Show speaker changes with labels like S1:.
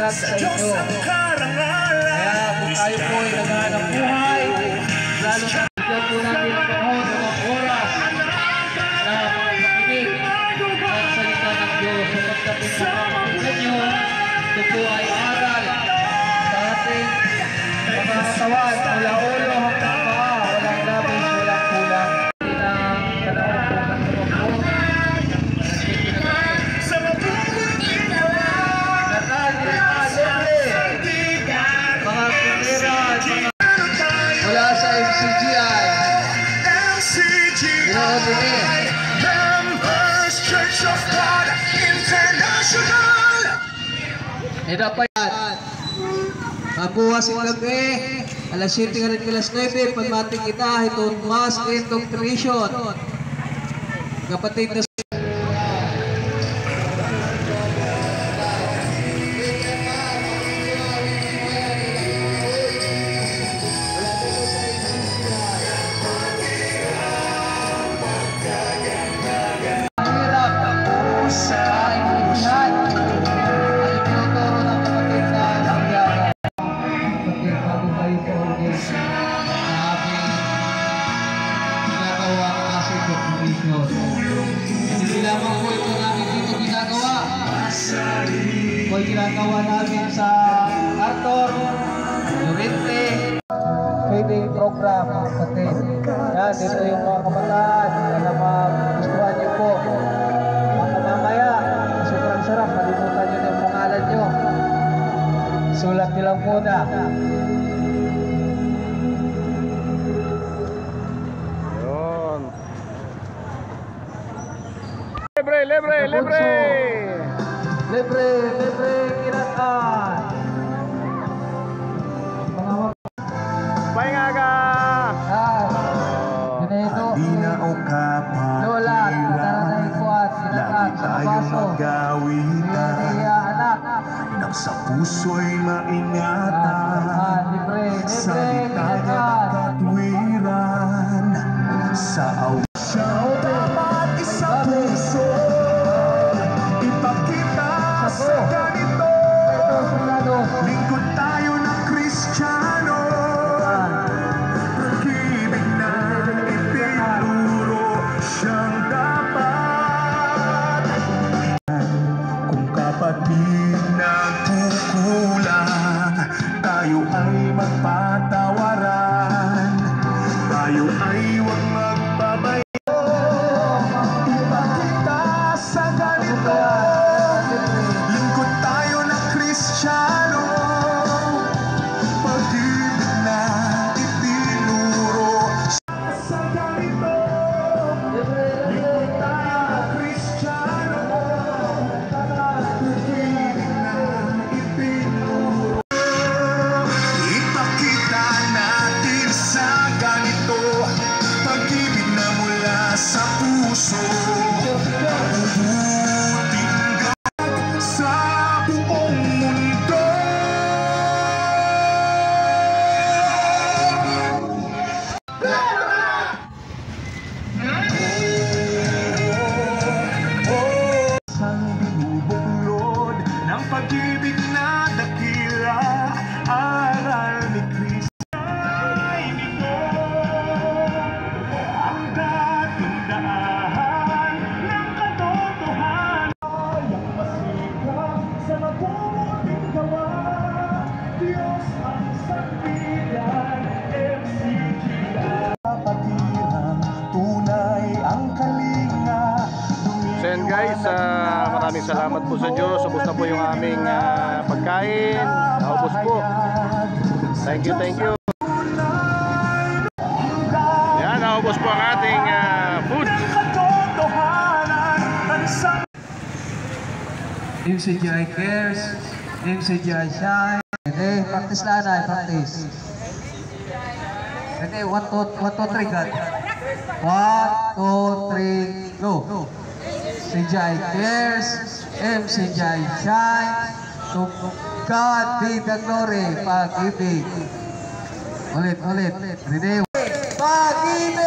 S1: vlog sa inyo. Kaya kung tayo po ay naghahanap buhay, lalo na bigyan po natin ang panahon ng mga oras na makinig at salita ng Diyos. Sapagkat yung pagkakapagod nyo, ito po ay aral sa ating mga katawan mula ulo hanggang paa. Walang labis, walang kulang. Mula sa MCGI
S2: Members Church of God International.
S1: Ito pa yan. Mabuha si Lagwe. Alas 7 hanggang alas 9. Pagmating kita, itong mass indoctrination. Kapatid na hindi lamang po ito namin dito ginagawa. Ito ay ginagawa namin sa Arthur, Llorente, feeding program. Yan, dito yung mga kabataan. Sana magustuhan nyo po. Mga mamaya, sobrang sarap. Malimutan nyo yung pangalan nyo. Sulat nyo lang muna. Libre, kiraan.
S2: Pahinga ka.
S1: Halina o kapatid. Lola, taranay kuat,
S2: lagi tayong magawitan. Nang sa puso'y maingatan. Salita niya ng katwiran. Sa awa siya o dapat isang puso. Ipakita sa ganito. Lingkod tayo ng Kristiyano. Pag-ibig na itinuro siyang dapat. Kung kapatid nagkukulang, tayo ay magpatawaran. Tayo ay huwag magbabayo. Ipakita sa ganito. Lingkod tayo ng Kristiyano. Pag-ibig na itinuro sa ganito. Lingkod tayo ng Kristiyano. Pag-ibig na itinuro. Ipakita natin sa ganito. Pag-ibig na mula sa puso. Mabubuting sa buong mundo. Sang binubuklod ng pag-ibig na dakila, aral ni Kristo ay nito ang dating daan ng katotohanan. Ang masikap sa mabubuting gawa, Diyos ang sandigan, MCGI. Patirang tunay ang kalinga.
S3: So yan guys, maraming salamat po sa Diyos. Ubos na po yung aming pagkain. Naubos po. Thank you, thank you. Yan, naubos po ang ating food.
S1: MCGI cares, MCGI shine. Practice lang na, practice. Okay, 1, 2, 3, God. 1, 2, 3, go. MCGI cares, MCGI shine. To God be the glory. Pag-ibig. Ulit. Ready? Pag-ibig!